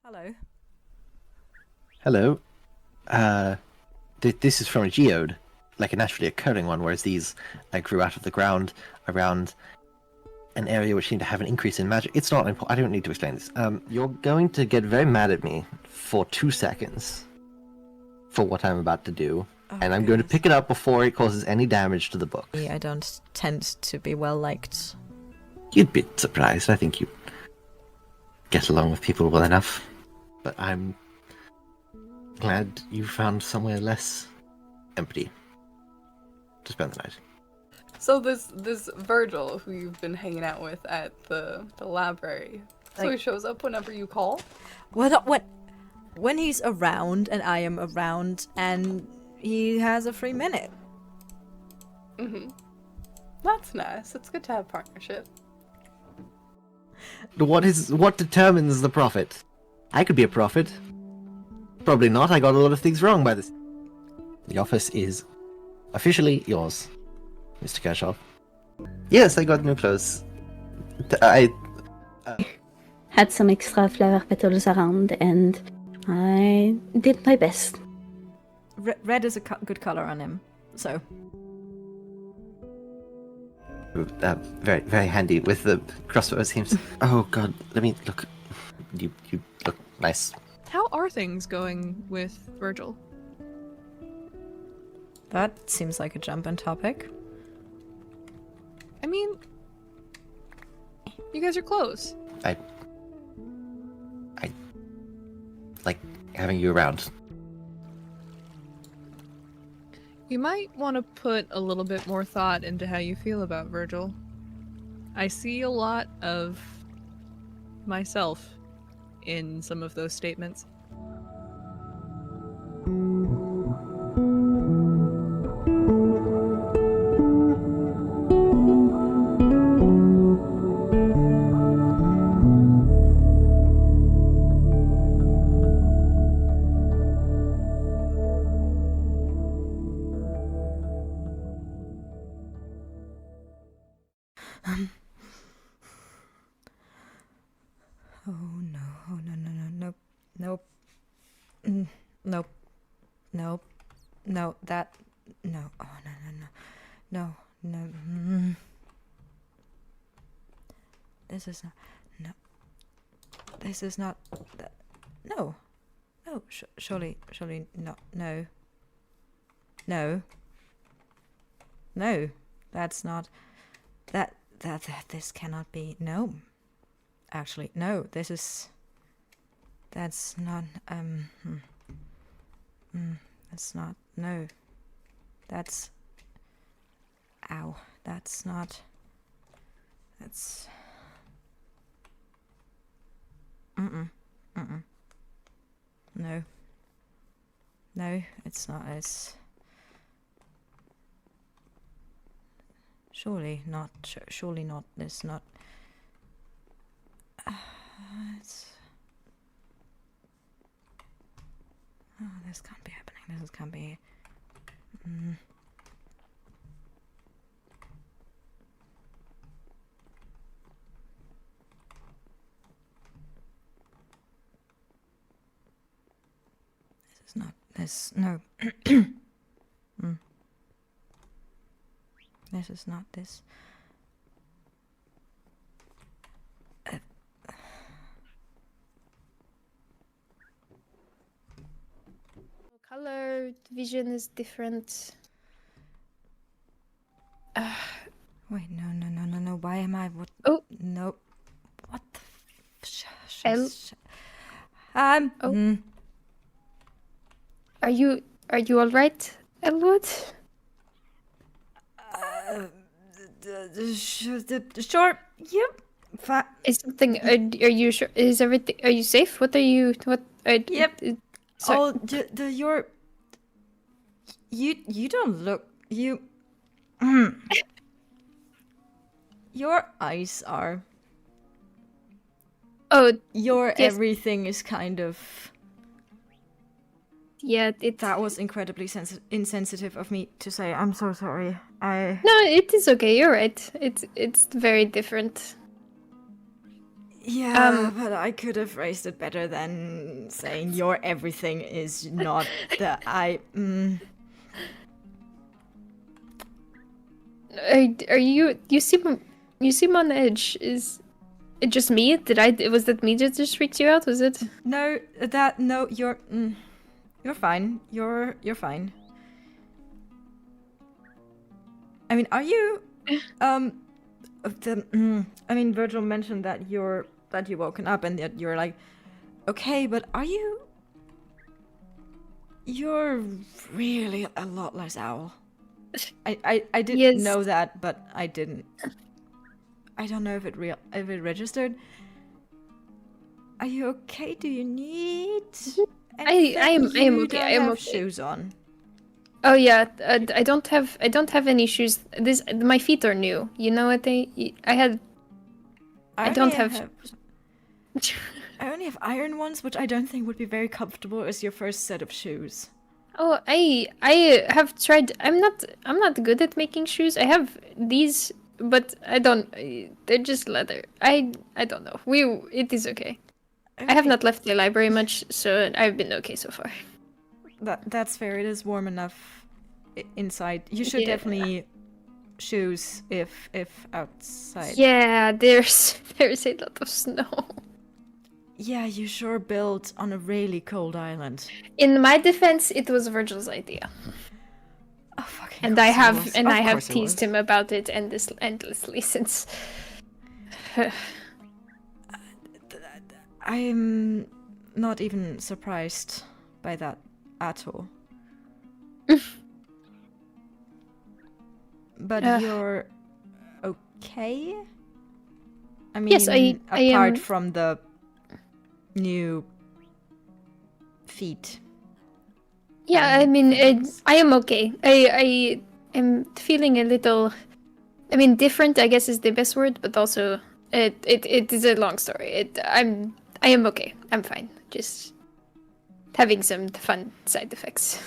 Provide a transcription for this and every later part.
Hello. Hello. This is from a geode, like a naturally occurring one, whereas these grew out of the ground around an area which seemed to have an increase in magic. It's not important. I don't need to explain this. You're going to get very mad at me for 2 seconds for what I'm about to do, and I'm going to pick it up before it causes any damage to the book. I don't tend to be well liked. You'd be surprised. I think you get along with people well enough. But I'm glad you found somewhere less empty to spend the night. So this Virgil, who you've been hanging out with at the library, so he shows up whenever you call? When he's around and I am around and he has a free minute. Mm-hmm. That's nice. It's good to have partnership. What determines the prophet? I could be a prophet. Probably not. I got a lot of things wrong by this. The office is officially yours, Mr. Kershaw. Yes, I got new clothes. Had some extra flower petals around, and I did my best. Red is a good color on him, so. Very, very handy with the crossbow seams. Oh God, let me look. You look nice. How are things going with Virgil? That seems like a jump-in topic. I mean, you guys are close. I like having you around. You might want to put a little bit more thought into how you feel about Virgil. I see a lot of myself in some of those statements. No, that... No. Oh, no. This is not... No. This is not... No. No, surely, not. No. No. That's not... This cannot be... No. Actually, no. This is... That's not... That's not... No. That's... Ow. That's not... That's... No. No, it's not. It's... Surely not. Surely not. It's not... It's... Oh, this can't be happening. This can't be... This is not... This... No. This is not this... Color vision is different. Wait, no. Why am I... What? Oh. No. What the... Oh. Are you all right, Elwood? Sure. Yep. Is something? Are you sure? Is everything? Are you safe? What are you? What? Yep. Sorry. Oh, you don't look... You... Your eyes are... Oh, Your yes. everything is kind of... Yeah, That was incredibly insensitive of me to say. I'm so sorry. No, it is okay. You're right. It's very different. Yeah, but I could have phrased it better than saying your everything is not the I. Are you? You seem on edge. Is it just me? Was that me that just freaked you out? Was it? No, you're fine. You're fine. I mean, are you? I mean, Virgil mentioned that you're woken up and that you're like, okay, but are you? You're really a lot less owl. I didn't Yes. know that, but I didn't. I don't know if it registered. Are you okay? Do you need? I am okay. You don't I am have okay. shoes on. Oh yeah, I don't have any shoes. My feet are new. You know what I had. I don't have. I only have iron ones, which I don't think would be very comfortable as your first set of shoes. Oh, I have tried. I'm not good at making shoes. I have these, but I don't. They're just leather. I don't know. It is okay. I have not left the library much, so I've been okay so far. That's fair. It is warm enough inside. You should Yeah. definitely shoes if outside. Yeah, there's a lot of snow. Yeah, you sure built on a really cold island. In my defense, it was Virgil's idea, Oh fucking. and course I it have was. and Of I have course it teased was. him about it endlessly since. I'm not even surprised by that at all. But you're okay? I mean, Yes, I apart am. from the new feet. Yeah, I mean, I am okay. I am feeling a little. I mean, different. I guess is the best word, but also it is a long story. I am okay. I'm fine. Just having some fun side effects,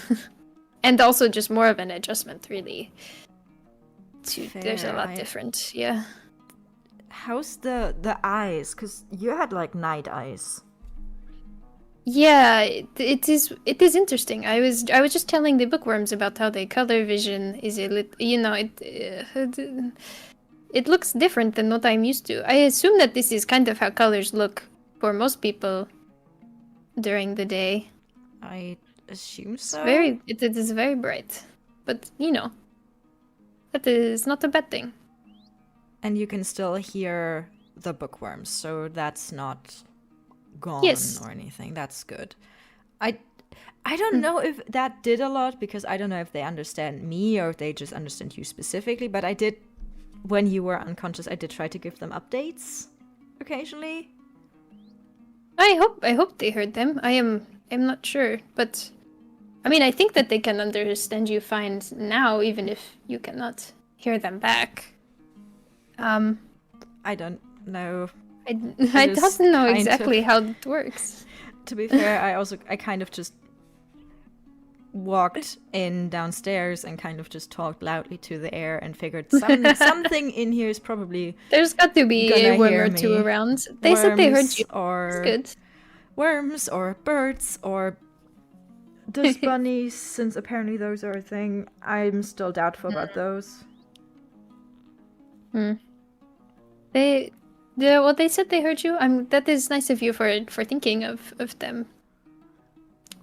and also just more of an adjustment, really. There's a Fair, lot different. Yeah. How's the eyes? Because you had like night eyes. Yeah, it is interesting. I was just telling the bookworms about how the color vision is it looks different than what I'm used to. I assume that this is kind of how colors look for most people during the day. I assume so. It is very bright, but that is not a bad thing. And you can still hear the bookworms, so that's not gone Yes. or anything. That's good. I don't know if that did a lot, because I don't know if they understand me or if they just understand you specifically, but I did, when you were unconscious, I did try to give them updates occasionally. I hope they heard them. I'm not sure, but I mean, I think that they can understand you fine now, even if you cannot hear them back. I don't know. I is don't know kind exactly of- how it works. To be fair, I kind of just walked in downstairs and kind of just talked loudly to the air and figured something in here is probably There's got to be gonna a worm hear or two me. around. They said they heard worms you. or It's good. worms or birds or dust bunnies, since apparently those are a thing. I'm still doubtful about those. They said they heard you. That is nice of you for thinking of them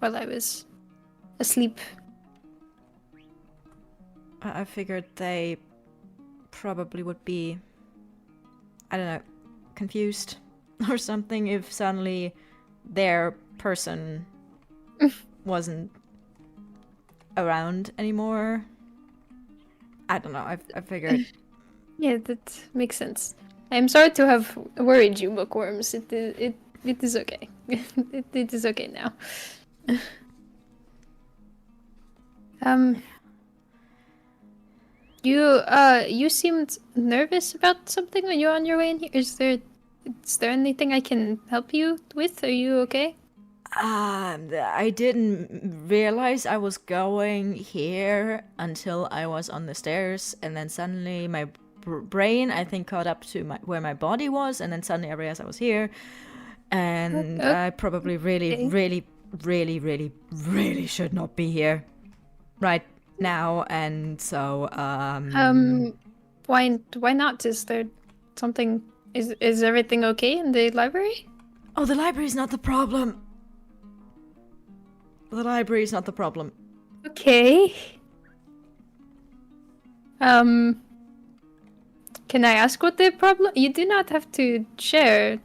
while I was asleep. I figured they probably would be, I don't know, confused or something if suddenly their person wasn't around anymore. I don't know. I figured. Yeah, that makes sense. I'm sorry to have worried you, bookworms. It is okay. it is okay now. You seemed nervous about something when you were on your way in here. Is there anything I can help you with? Are you okay? I didn't realize I was going here until I was on the stairs, and then suddenly my brain, I think, caught up to where my body was, and then suddenly I realized I was here. And I probably really, really, really, really, really should not be here right now. And so, why not? Is there something? Is everything okay in the library? Oh, the library's not the problem. The library's not the problem. Okay. Can I ask what the problem? You do not have to share,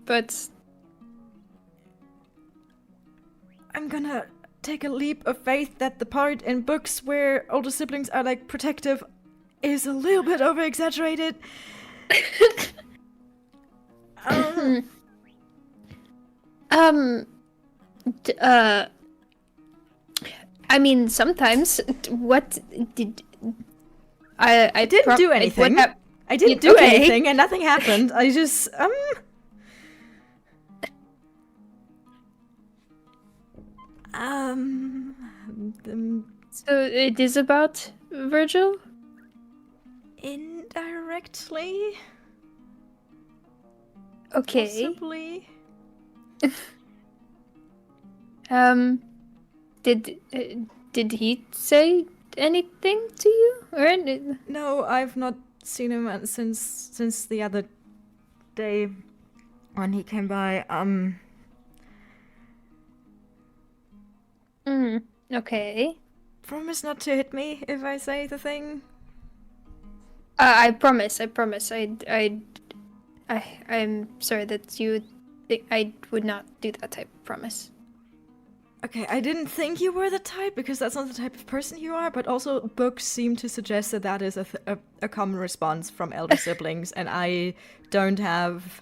but I'm gonna take a leap of faith that the part in books where older siblings are like protective is a little bit over exaggerated. I mean, sometimes. What did I didn't do anything. I didn't do anything, and nothing happened. I just So it is about Virgil? indirectly, Okay. possibly. Did he say anything to you or anything? No, I've not seen him since the other day when he came by. Okay. Promise not to hit me if I say the thing. I promise. I'm sorry that you think I would not do that. I promise. Okay, I didn't think you were the type, because that's not the type of person you are, but also books seem to suggest that that is a common response from elder siblings, and I don't have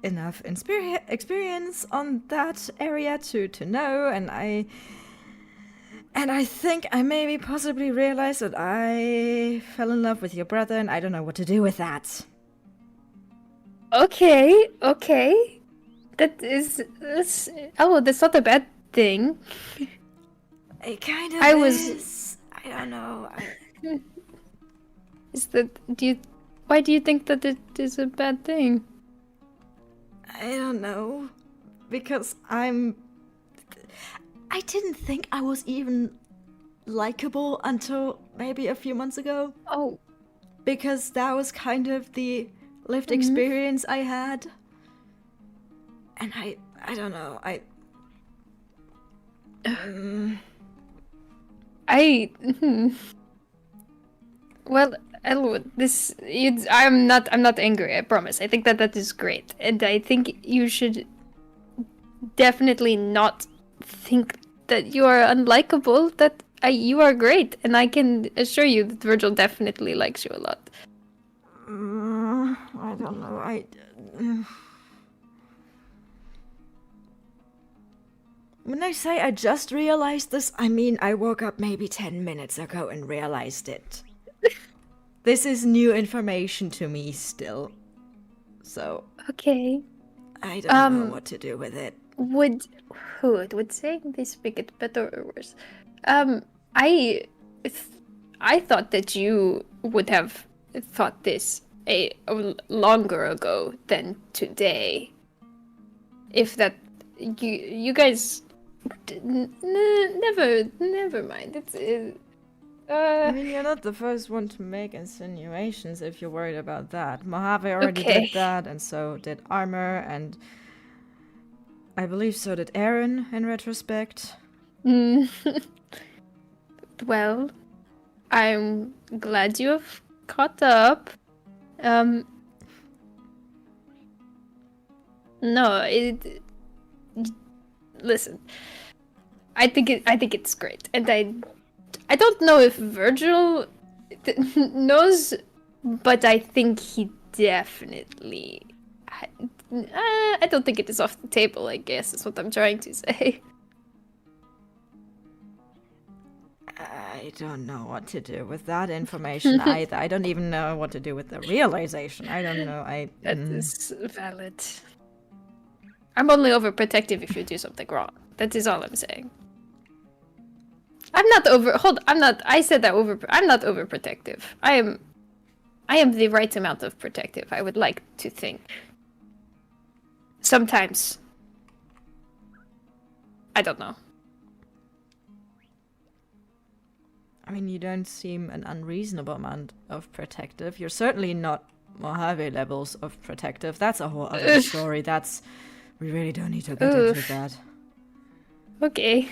enough experience on that area to know, and I think I maybe possibly realized that I fell in love with your brother, and I don't know what to do with that. Okay. That's not a bad thing. It kind of I don't know. Why do you think that it is a bad thing? I don't know. Because I didn't think I was even likable until maybe a few months ago. Oh. Because that was kind of the lived experience I had. And I don't know. Well, Elwood, I'm not angry, I promise. I think that is great. And I think you should definitely not think that you are unlikable. You are great, and I can assure you that Virgil definitely likes you a lot. I don't know. When I say I just realized this, I mean I woke up maybe 10 minutes ago and realized it. This is new information to me still. So, Okay. I don't know what to do with it. Would saying this make it better or worse? I thought that you would have thought this a longer ago than today. If that you guys never mind. I mean, you're not the first one to make insinuations if you're worried about that. Mojave already did that, and so did Armor, and I believe so did Aaron, in retrospect. Well, I'm glad you have caught up. Listen. I think it's great, and I don't know if Virgil knows, but I think he definitely. I don't think it is off the table, I guess, is what I'm trying to say. I don't know what to do with that information either. I don't even know what to do with the realization. I don't know. That is valid. I'm only overprotective if you do something wrong. That is all I'm saying. I said that I'm not overprotective. I am I am the right amount of protective, I would like to think. Sometimes. I don't know. I mean, you don't seem an unreasonable amount of protective. You're certainly not Mojave levels of protective. That's a whole other story. We really don't need to get into that. Okay.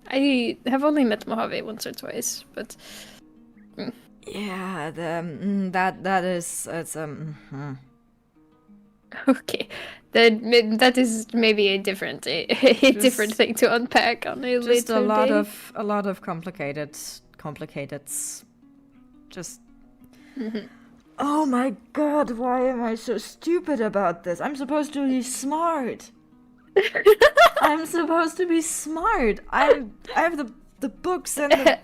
I have only met Mojave once or twice, but... Yeah, that is... Okay. That is maybe a different different thing to unpack on a just later day. a lot of complicated just Oh my god, why am I so stupid about this? I'm supposed to be smart. I'm supposed to be smart. I have the books and the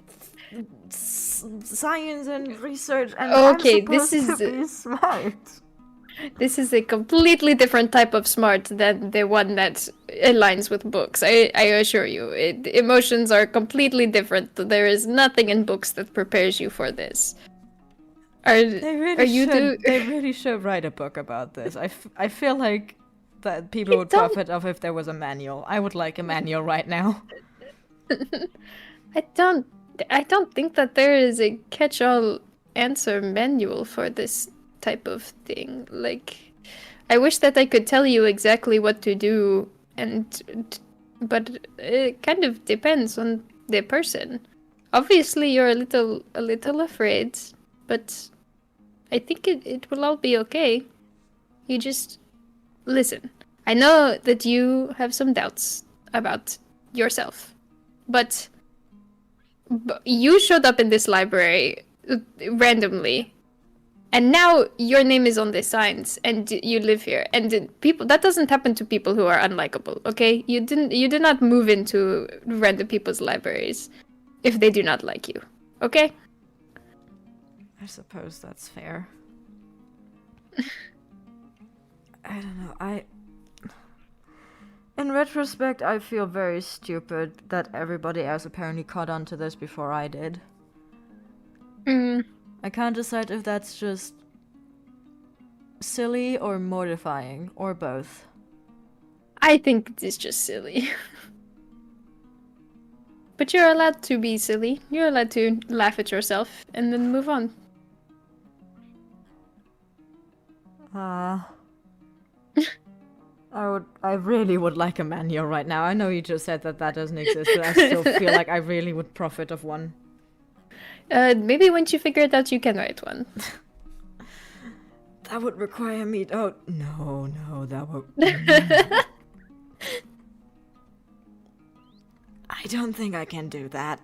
science and research, and Okay, I'm supposed to be smart. This is a completely different type of smart than the one that aligns with books. I assure you. Emotions are completely different. There is nothing in books that prepares you for this. They really should write a book about this. I feel like that people would profit of if there was a manual. I would like a manual right now. I don't think that there is a catch-all answer manual for this type of thing. Like, I wish that I could tell you exactly what to do, but it kind of depends on the person. Obviously, you're a little afraid, but I think it will all be okay. You just listen. I know that you have some doubts about yourself, but you showed up in this library randomly, and now your name is on the signs, and you live here. And people, that doesn't happen to people who are unlikable. Okay, you did not move into random people's libraries if they do not like you. Okay. I suppose that's fair. I don't know, in retrospect, I feel very stupid that everybody else apparently caught on to this before I did. I can't decide if that's just silly or mortifying, or both. I think it is just silly. But you're allowed to be silly. You're allowed to laugh at yourself and then move on. I really would like a manual right now. I know you just said that doesn't exist, but I still feel like I really would profit of one. Maybe once you figure it out, you can write one. That would require me... Oh, no, that would... I don't think I can do that.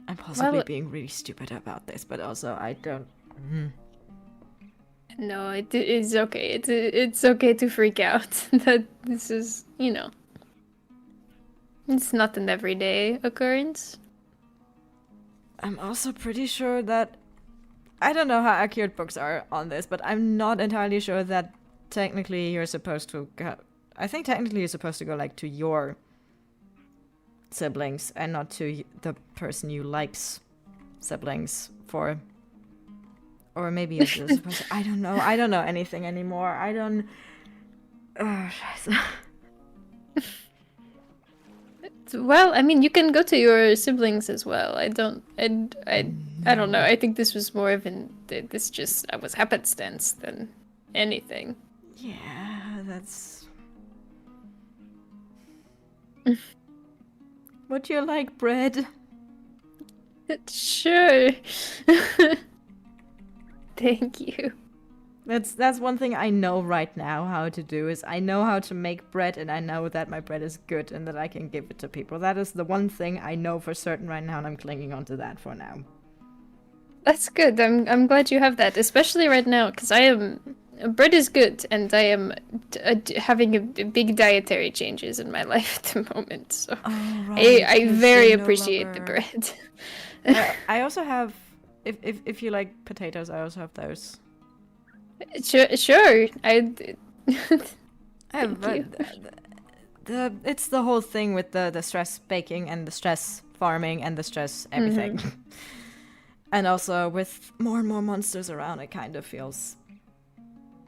I'm possibly being really stupid about this, but also I don't... No, it is okay. It's okay to freak out. That this is, it's not an everyday occurrence. I'm also pretty sure that... I don't know how accurate books are on this, but I'm not entirely sure that technically you're supposed to go... I think technically you're supposed to go, like, to your siblings and not to the person you like's siblings for... Or maybe it's just supposed to... I don't know anything anymore. I don't... Oh, scheiße. Well, I mean, you can go to your siblings as well. I don't know. I think this was more of I was happenstance than anything. Yeah, that's... Would you like bread? Sure. Thank you. That's one thing I know right now how to do, is I know how to make bread, and I know that my bread is good and that I can give it to people. That is the one thing I know for certain right now, and I'm clinging on to that for now. That's good. I'm glad you have that, especially right now, because bread is good, and I am having a big dietary changes in my life at the moment. So I very appreciate the bread. I also have, if you like potatoes, I also have those. Sure. it's the whole thing with the stress baking and the stress farming and the stress everything. And also with more and more monsters around, it kind of feels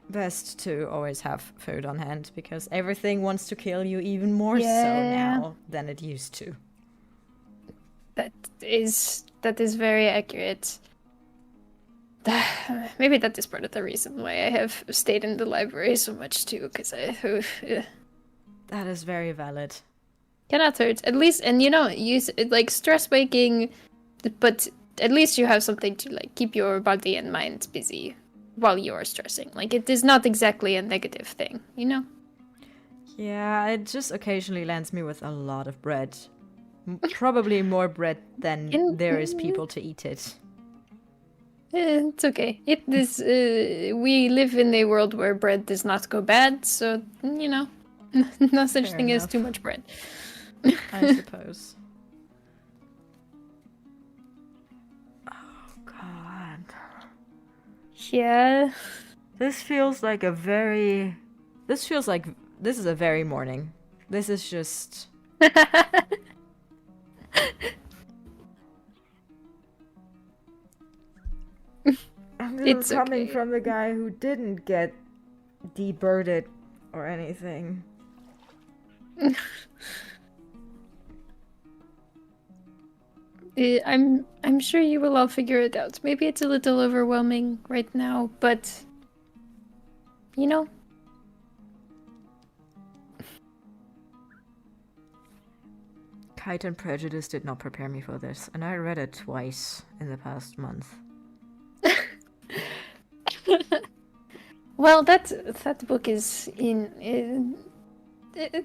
best to always have food on hand because everything wants to kill you even more so now than it used to. That is very accurate. Maybe that is part of the reason why I have stayed in the library so much too, because That is very valid. cannot hurt. At least, and use like stress baking, but at least you have something to like keep your body and mind busy while you're stressing. Like it is not exactly a negative thing, you know? Yeah, it just occasionally lands me with a lot of bread. Probably more bread than there is people to eat it. It's okay. It is. We live in a world where bread does not go bad, so no such Fair thing as enough. too much bread. I suppose. Oh god. Yeah. This feels like a very this is a very morning. This is just and this It's is coming okay. from the guy who didn't get debirded or anything. I'm sure you will all figure it out. Maybe it's a little overwhelming right now, but you know. Kite and Prejudice did not prepare me for this, and I read it twice in the past month. Well, that book is it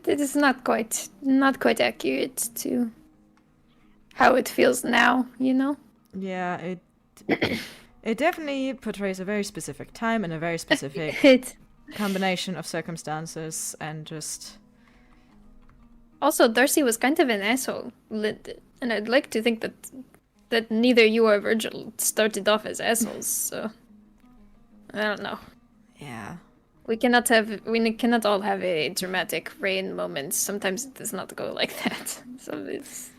is not quite accurate to how it feels now, you know? Yeah, it definitely portrays a very specific time and a very specific It combination of circumstances and just also Darcy was kind of an asshole, and I'd like to think that neither you or Virgil started off as assholes. So I don't know. yeah. We cannot all have a dramatic rain moment. Sometimes it does not go like that. So it's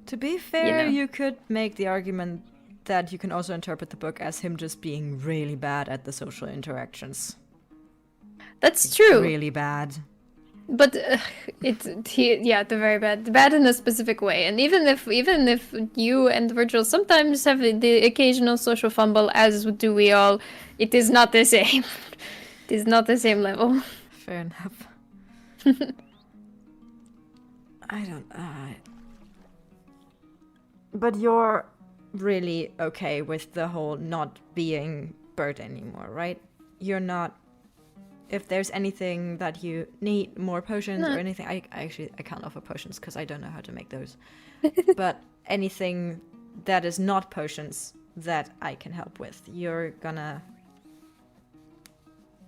To be fair, know. you could make the argument that you can also interpret the book as him just being really bad at the social interactions. that's true. Really bad. But the very bad in a specific way. And even if you and Virgil sometimes have the occasional social fumble, as do we all, it is not the same. It is not the same level. Fair enough. I don't. But you're really okay with the whole not being bird anymore, right? You're not. If there's anything that you need, more potions or anything, I can't offer potions because I don't know how to make those. But anything that is not potions that I can help with, you're gonna.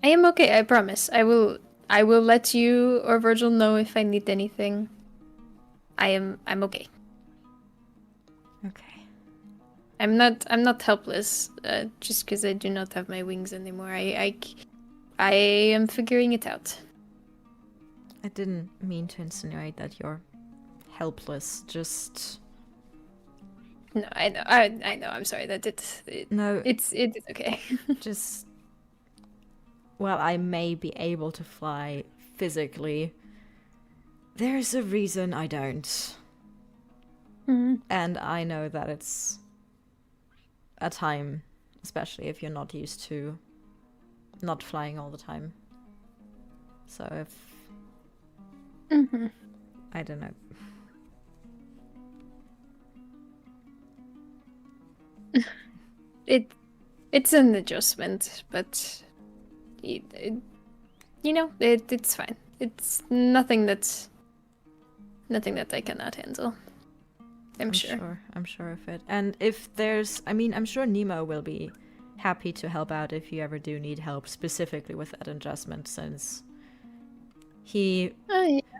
I am okay, I promise. I will let you or Virgil know if I need anything. I'm okay. Okay. I'm not helpless, just because I do not have my wings anymore. I am figuring it out. I didn't mean to insinuate that you're helpless. Just No, I know. I'm sorry that no. it is okay. Just well, I may be able to fly physically. There's a reason I don't. And I know that it's a time, especially if you're not used to not flying all the time. So if I don't know. It's an adjustment, but it's fine. It's nothing that I cannot handle. I'm sure. I'm sure of it. And if there's, I'm sure Nemo will be happy to help out if you ever do need help, specifically with that adjustment, since he,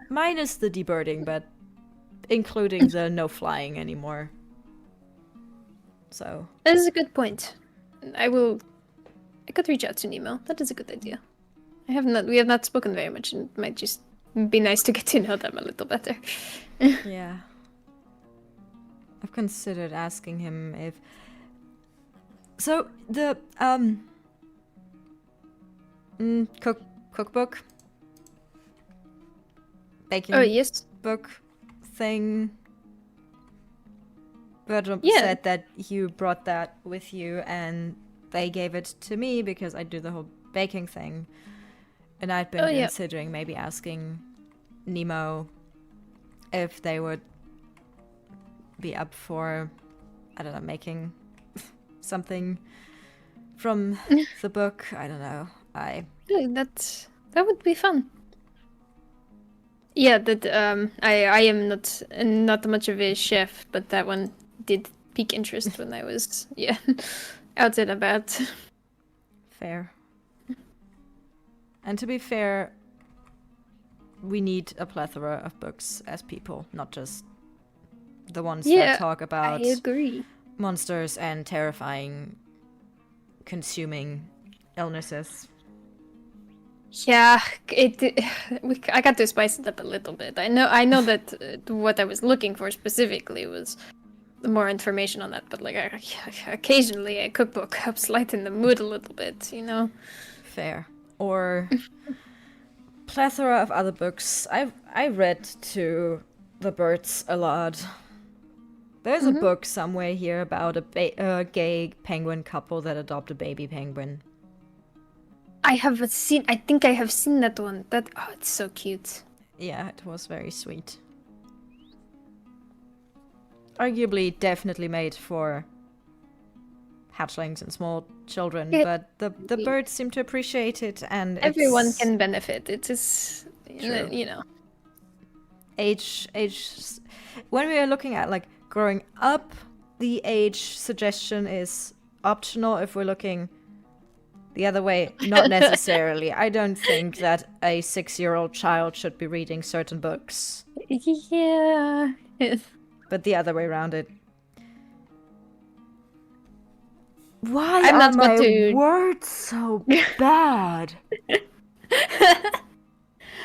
minus the debirding, but including the no flying anymore. So That is a good point. I could reach out to Nemo. That is a good idea. We have not spoken very much, and it might just be nice to get to know them a little better. Yeah. I've considered asking him if... So, the, cookbook? Baking Oh, yes. book thing? Virgil Yeah. said that you brought that with you and they gave it to me because I do the whole baking thing. And I'd been Oh, yeah. considering maybe asking Nemo if they would be up for, I don't know, making something from the book. I don't know. Yeah, that would be fun. Yeah, that I am not much of a chef, but that one did pique interest when I was out and about. Fair. And to be fair, we need a plethora of books as people, not just the ones that talk about I agree. monsters and terrifying, consuming illnesses. Yeah, I got to spice it up a little bit. I know that what I was looking for specifically was more information on that, but like occasionally a cookbook helps lighten the mood a little bit, you know. Fair. Or plethora of other books. I read to the birds a lot. There's a book somewhere here about a gay penguin couple that adopt a baby penguin. I think I have seen that one. It's so cute. Yeah, it was very sweet. Arguably, definitely made for hatchlings and small children, but the birds seem to appreciate it, and everyone can benefit. It is, True. you know. Age. When we are looking at like growing up, the age suggestion is optional. If we're looking the other way, not necessarily. I don't think that a 6-year-old child should be reading certain books. Yeah. But the other way around it. Why I'm are not my going to- words so bad?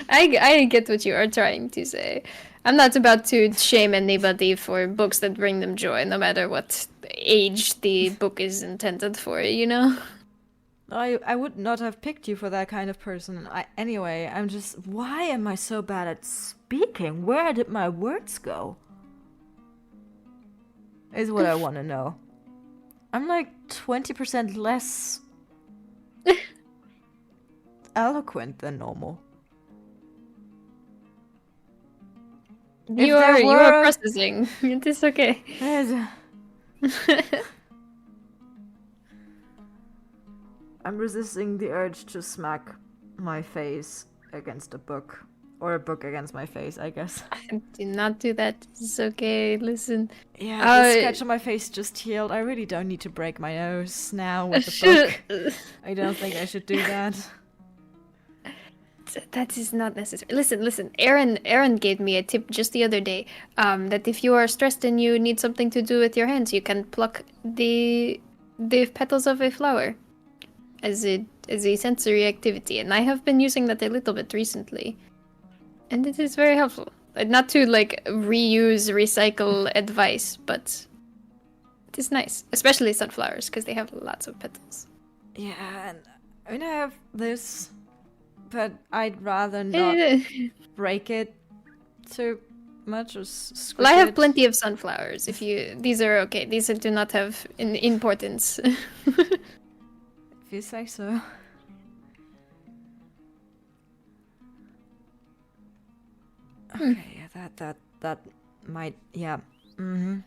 I get what you are trying to say. I'm not about to shame anybody for books that bring them joy, no matter what age the book is intended for, you know? I would not have picked you for that kind of person. Anyway, I'm just... Why am I so bad at speaking? Where did my words go? Is what I want to know. I'm like 20% less eloquent than normal. You are processing. It is okay. I'm resisting the urge to smack my face against a book. Or a book against my face, I guess. Do not do that. It's okay. Listen. Yeah, the scratch on my face just healed. I really don't need to break my nose now with the book. I don't think I should do that. That is not necessary. Listen. Aaron gave me a tip just the other day. That if you are stressed and you need something to do with your hands, you can pluck the petals of a flower as a sensory activity. And I have been using that a little bit recently. And it is very helpful. Not to like reuse, recycle advice, but it is nice. Especially sunflowers, because they have lots of petals. Yeah, and I mean, I have this, but I'd rather not break it too much or squish Well, I have it. plenty of sunflowers. These are okay. These do not have importance. If you say so. Okay, yeah, that might, yeah. Mm-hmm.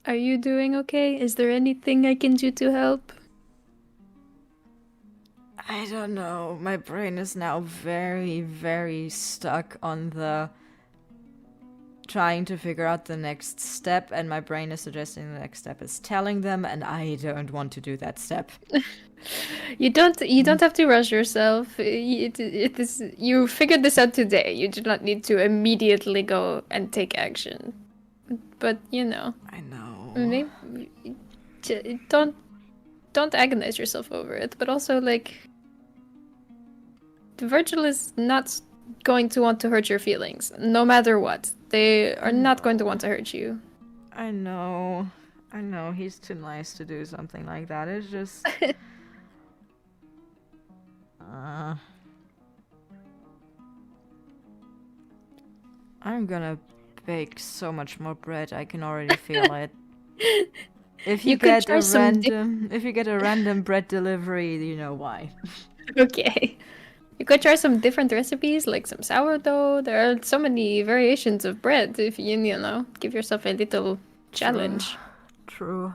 Are you doing okay? Is there anything I can do to help? I don't know. My brain is now very, very stuck on the trying to figure out the next step, and my brain is suggesting the next step is telling them, and I don't want to do that step. You don't have to rush yourself. You figured this out today. You do not need to immediately go and take action. But you know, I know. maybe don't don't agonize yourself over it, but also like Virgil is not going to want to hurt your feelings, no matter what. They are not going to want to hurt you. I know. He's too nice to do something like that. It's just. I'm gonna bake so much more bread. I can already feel it. If you get a random bread delivery, you know why. Okay. You could try some different recipes, like some sourdough. There are so many variations of bread if you know, give yourself a little challenge. True.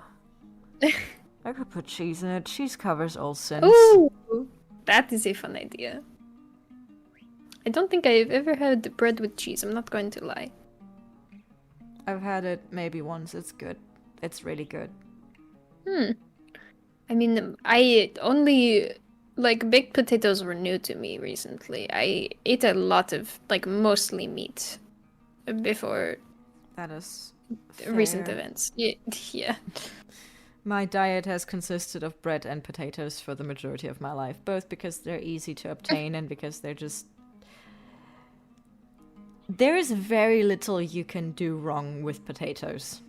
I could put cheese in it. Cheese covers all sins. Ooh! That is a fun idea. I don't think I've ever had bread with cheese, I'm not going to lie. I've had it maybe once. It's good. It's really good. I mean, I only... Like, baked potatoes were new to me recently. I ate a lot of, like, mostly meat before That is recent fair. events. Yeah. My diet has consisted of bread and potatoes for the majority of my life, both because they're easy to obtain and because they're just... There is very little you can do wrong with potatoes.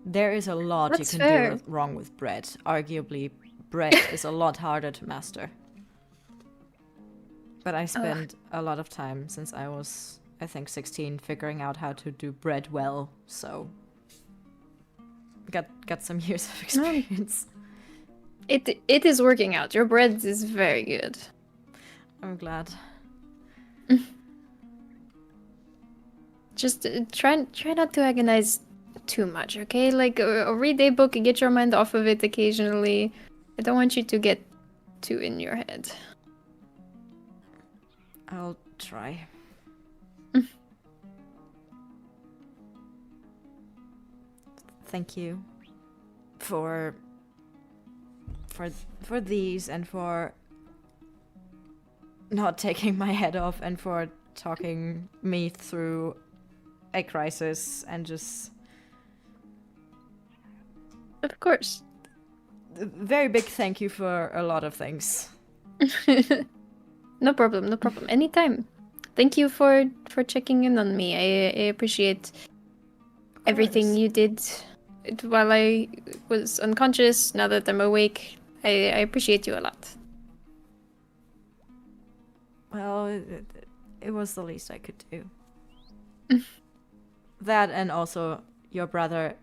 There is a lot That's you can fair. do wrong with bread. Arguably, bread is a lot harder to master. But I spent a lot of time since I was, I think, 16 figuring out how to do bread well, so... Got some years of experience. It is working out. Your bread is very good. I'm glad. Just try not to agonize too much, okay? Like, read a book and get your mind off of it occasionally. I don't want you to get too in your head. I'll try. Thank you for these and for not taking my head off and for talking me through a crisis and just Of course. a very big thank you for a lot of things. No problem. Anytime. Thank you for checking in on me. I appreciate everything you did while I was unconscious. Now that I'm awake, I appreciate you a lot. Well, it was the least I could do. That and also your brother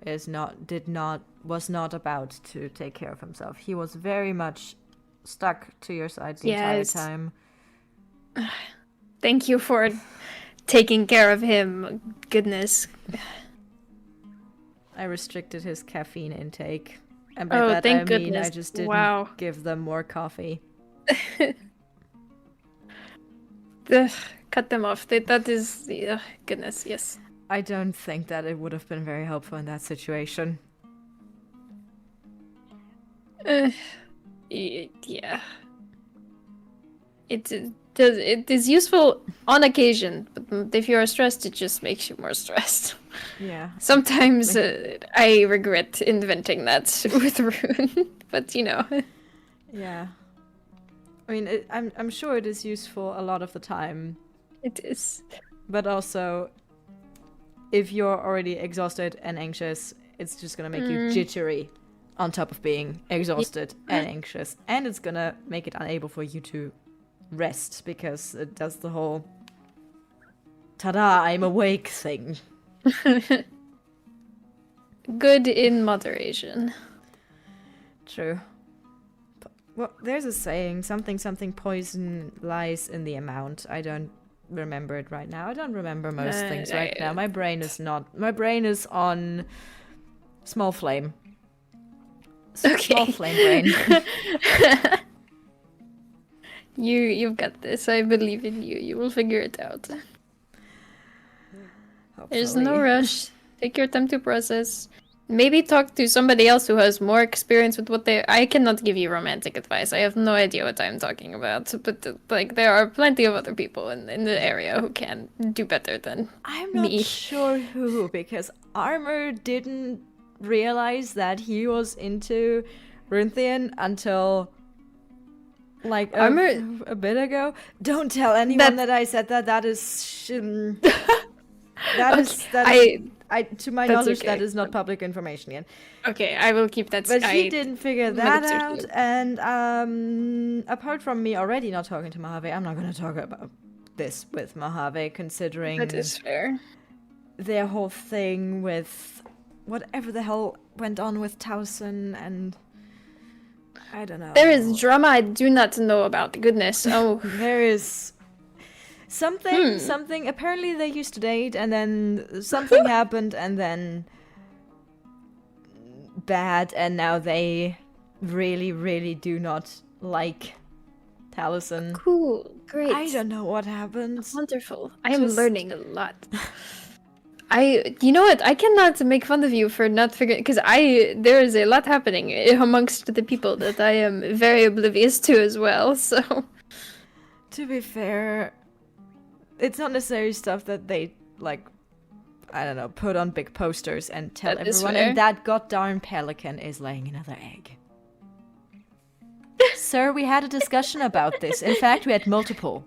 was not about to take care of himself. He was very much stuck to your side the entire Yes. time. Thank you for taking care of him. Goodness. I restricted his caffeine intake. And by Oh, that thank I mean I goodness. just didn't Wow. give them more coffee. Ugh, cut them off. That is... goodness, yes. I don't think that it would have been very helpful in that situation. Yeah. It is useful on occasion, but if you are stressed, it just makes you more stressed. Yeah. Sometimes I regret inventing that with Rune, but you know. Yeah. I mean, I'm sure it is useful a lot of the time, It is. but also, if you're already exhausted and anxious, it's just gonna make you jittery on top of being exhausted and anxious, and it's gonna make it unable for you to rest because it does the whole "ta-da, I'm awake" thing. Good in moderation. True. Well, there's a saying, something poison lies in the amount. I don't remember it right now. I don't remember most things right now. My brain is on small flame. Small Okay. flame brain. You've got this. I believe in you. You will figure it out. There's no Hopefully. rush. Take your time to process. Maybe talk to somebody else who has more experience with what they... I cannot give you romantic advice. I have no idea what I'm talking about. But, like, there are plenty of other people in the area who can do better than I'm not me. sure who, because Armor didn't realize that he was into Runthian until like Armor- a bit ago. Don't tell anyone that I said that. That is to my That's knowledge, okay. that is not public information yet. Okay, I will keep that. But he didn't figure might that have out, searched and apart from me already not talking to Mojave, I'm not going to talk about this with Mojave, considering That is fair. their whole thing with whatever the hell went on with Towson, and I don't know. There is drama I do not know about. Goodness. Oh. There is something. Apparently, they used to date, and then something happened, and then bad, and now they really, really do not like Taliesin. Cool. Great. I don't know what happened. Wonderful. I am Just- learning a lot. You know what? I cannot make fun of you for not figuring, because there is a lot happening amongst the people that I am very oblivious to as well. So To be fair, it's not necessarily stuff that they like. I don't know, put on big posters and tell That is everyone. fair. And that goddamn pelican is laying another egg. Sir, we had a discussion about this. In fact, we had multiple.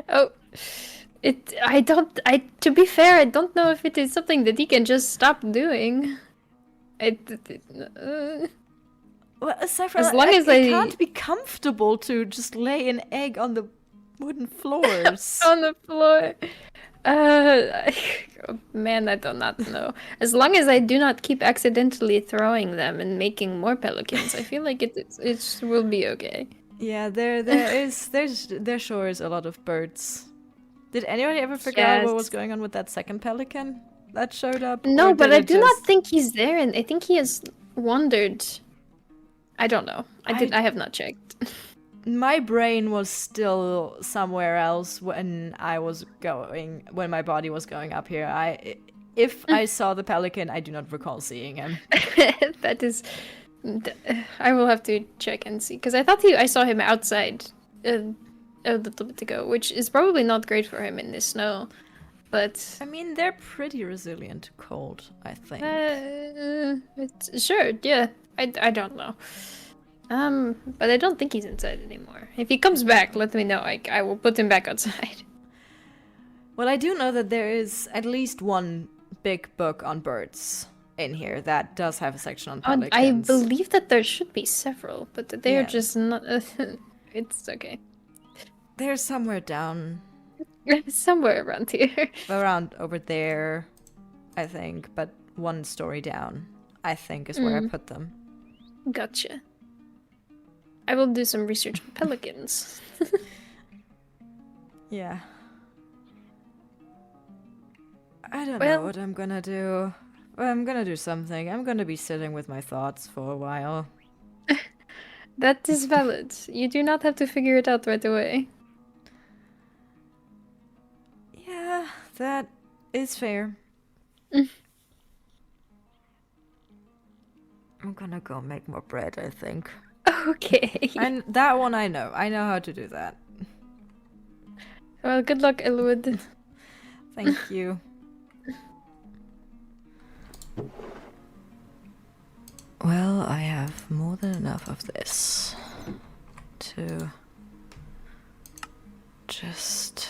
oh, to be fair, I don't know if it is something that he can just stop doing. Well, aside from As that, long as it I- can't be comfortable to just lay an egg on the wooden floors. On the floor. Oh, man, I do not know. As long as I do not keep accidentally throwing them and making more pelicans, I feel like it will be okay. Yeah, there sure is a lot of birds. Did anybody ever figure out what Yes. was going on with that second pelican that showed up? No, Or but did I it do not just- think he's there, and I think he has wandered. I don't know. I have not checked. My brain was still somewhere else when my body was going up here. If I saw the pelican, I do not recall seeing him. That is. I will have to check and see, because I thought I saw him outside a little bit ago, which is probably not great for him in the snow. But I mean, they're pretty resilient to cold, I think. sure, yeah. I don't know. But I don't think he's inside anymore. If he comes back, let me know. I will put him back outside. Well, I do know that there is at least one big book on birds in here that does have a section on pelicans. I believe that there should be several, but they are Yeah. just not. It's okay. They're somewhere down Somewhere around here. around over there, I think, but one story down, I think, is where I put them. Gotcha. I will do some research on pelicans. Yeah. I don't know Well- what I'm gonna do. I'm gonna do something. I'm gonna be sitting with my thoughts for a while. That is valid. You do not have to figure it out right away. Yeah, that is fair. I'm gonna go make more bread, I think. Okay. And that one I know. I know how to do that. Well, good luck, Elwood. Thank you. Well, I have more than enough of this to just...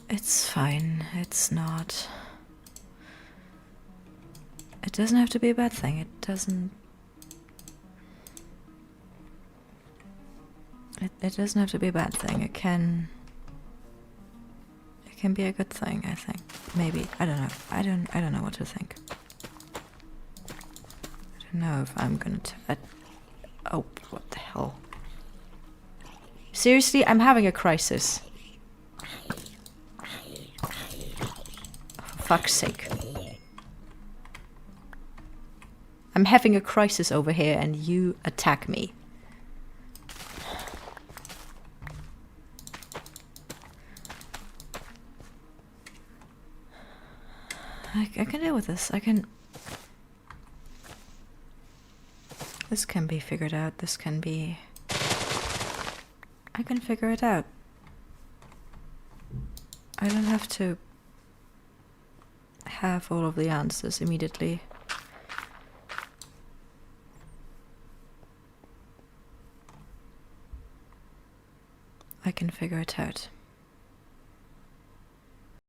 It's fine. It's not... It doesn't have to be a bad thing. It doesn't... It doesn't have to be a bad thing. It can be a good thing, I think. Maybe. I don't know. I don't know what to think. I don't know if I'm gonna oh, what the hell? Seriously, I'm having a crisis. For fuck's sake. I'm having a crisis over here and you attack me. I can deal with this. I can... This can be figured out. This can be... I can figure it out. I don't have to have all of the answers immediately. I can figure it out.